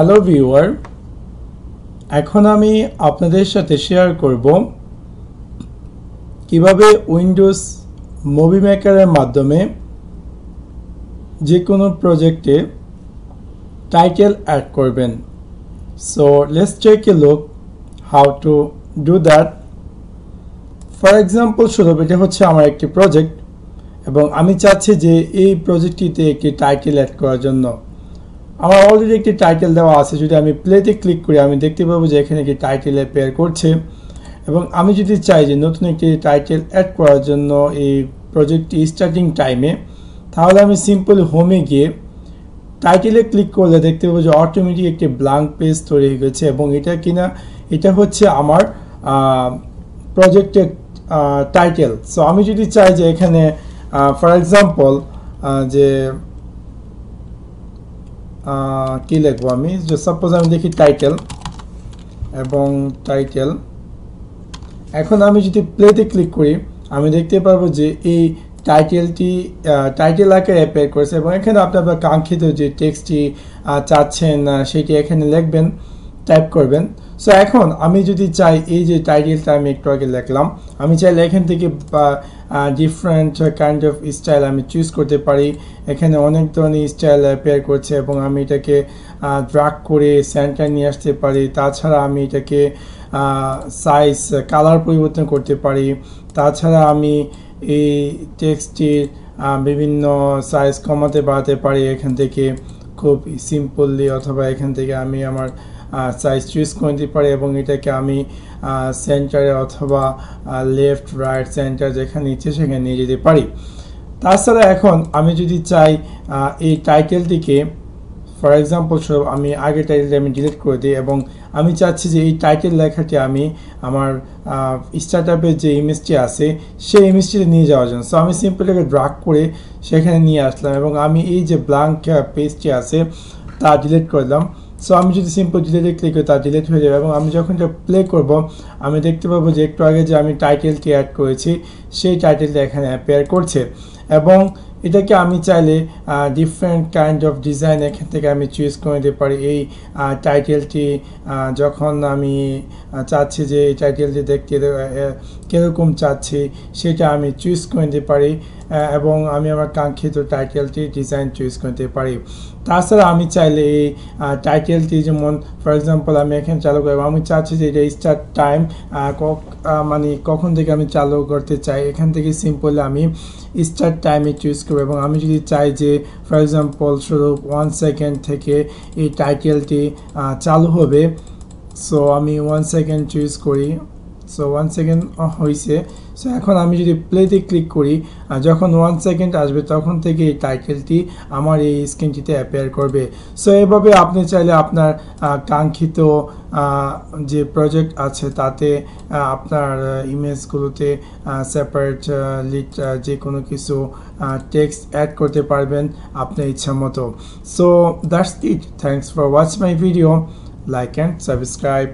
Hello viewer, এখন আমি আপনাদের সাথে শেয়ার করব কিভাবে উইন্ডোজ মুভি মেকারের মাধ্যমে যে কোনো প্রজেক্টে টাইটেল অ্যাড করবেন। So let's take a look how to do that. For example স্বরূপ এটা হচ্ছে আমার একটি প্রজেক্ট এবং আমি চাচ্ছি যে এই প্রজেক্টটিতে একটি টাইটেল অ্যাড করার জন্য। আমার অলরেডি একটি টাইটেল দেওয়া আছে। যদি আমি প্লেতে ক্লিক করি আমি দেখতে পাবো যে এখানে একটি টাইটেল অ্যাপিয়ার করছে এবং আমি যদি চাই যে নতুন একটি টাইটেল অ্যাড করার জন্য এই প্রজেক্টটি স্টার্টিং টাইমে, তাহলে আমি সিম্পল হোমে গিয়ে টাইটেলে ক্লিক করলে দেখতে পাবো যে অটোমেটিক একটি ব্ল্যাঙ্ক পেজ তৈরি হয়ে গেছে এবং এটা হচ্ছে আমার প্রজেক্টের টাইটেল। সো আমি যদি চাই যে এখানে ফর এক্সাম্পল যে কি লিখবো, আমি সাপোজ আমি দেখি টাইটেল এবং টাইটেল। এখন আমি যদি প্লেতে ক্লিক করি আমি দেখতে পারবো যে এই টাইটেলটি টাইটেল আকারে অ্যাপিয়ার করেছে এবং এখানে আপনার কাঙ্ক্ষিত যে টেক্সটটি চাচ্ছেন সেটি এখানে লিখবেন, টাইপ করবেন। সো এখন আমি যদি চাই এই যে টাইটেলটা আমি একটু আগে লিখলাম, আমি চাইলে এখান থেকে ডিফারেন্ট কাইন্ড অফ স্টাইল আমি চুজ করতে পারি। এখানে অনেক ধরনের স্টাইল অ্যাপিয়ার করছে এবং আমি এটাকে ড্র্যাগ করে সেন্টার নিয়ে আসতে পারি। তাছাড়া আমি এটাকে সাইজ কালার পরিবর্তন করতে পারি। তাছাড়া আমি এই টেক্সটটির বিভিন্ন সাইজ কমাতে বাড়াতে পারি এখান থেকে খুব সিম্পললি, অথবা এখান থেকে আমি আমার সাইজ চুজ করে দিতে পারি এবং এটাকে আমি সেন্টারে অথবা লেফট রাইট সেন্টার যেখানে ইচ্ছে সেখানে নিয়ে যেতে পারি। তাছাড়া এখন আমি যদি চাই এই টাইটেলটিকে ফর এক্সাম্পল আমি আগের টাইটেলটি আমি ডিলিট করে দিই এবং আমি চাচ্ছি যে এই টাইটেল লেখাটি আমি আমার স্টার্টআপের যে ইমেজটি আছে সেই ইমেজটিতে নিয়ে যাওয়ার জন্য। সো আমি সিম্পল এটাকে ড্র্যাগ করে সেখানে নিয়ে আসলাম এবং আমি এই যে ব্ল্যাঙ্ক পেজটি আছে তা ডিলিট করলাম। সো আমি যদি সিম্পল ডিলিটে ক্লিক করি তা ডিলিট হয়ে যাবে এবং আমি যখন এটা প্লে করব আমি দেখতে পাবো যে একটু আগে যে আমি টাইটেলটি অ্যাড করেছি সেই টাইটেলটা এখানে অ্যাপিয়ার করছে এবং এটাকে আমি চাইলে ডিফারেন্ট কাইন্ড অফ ডিজাইন এখান থেকে আমি চুজ করে দিতে পারি। এই টাইটেলটি যখন আমি চাচ্ছি যে এই টাইটেলটি দেখতে কীরকম চাচ্ছি সেটা আমি চুজ করে দিতে পারি এবং আমি আমার কাঙ্ক্ষিত টাইটেলটি ডিজাইন চুজ করতে পারি। তাছাড়া আমি চাইলে এই টাইটেলটি যেমন ফর এক্সাম্পল আমি এখানে চালু করব, আমি চাচ্ছি যে এটা স্টার্ট টাইম মানে কখন থেকে আমি চালু করতে চাই, এখান থেকে সিম্পলি আমি স্টার্ট টাইমে চুজ করবো এবং আমি যদি চাই যে ফর এক্সাম্পল শুরু 1 সেকেন্ড থেকে এই টাইটেলটি চালু হবে, সো আমি 1 সেকেন্ড চুজ করি। সো 1 সেকেন্ড হয়েছে। সো এখন আমি যদি প্লেতে ক্লিক করি যখন 1 সেকেন্ড আসবে তখন থেকে এই টাইটেলটি আমার এই স্ক্রিনটিতে অ্যাপিয়ার করবে। সো এভাবে আপনি চাইলে আপনার কাঙ্ক্ষিত যে প্রজেক্ট আছে তাতে আপনার ইমেজগুলোতে সেপারেট যে কোনো কিছু টেক্সট অ্যাড করতে পারবেন আপনার ইচ্ছা মতো। So that's it. Thanks for watch my video. Like and subscribe.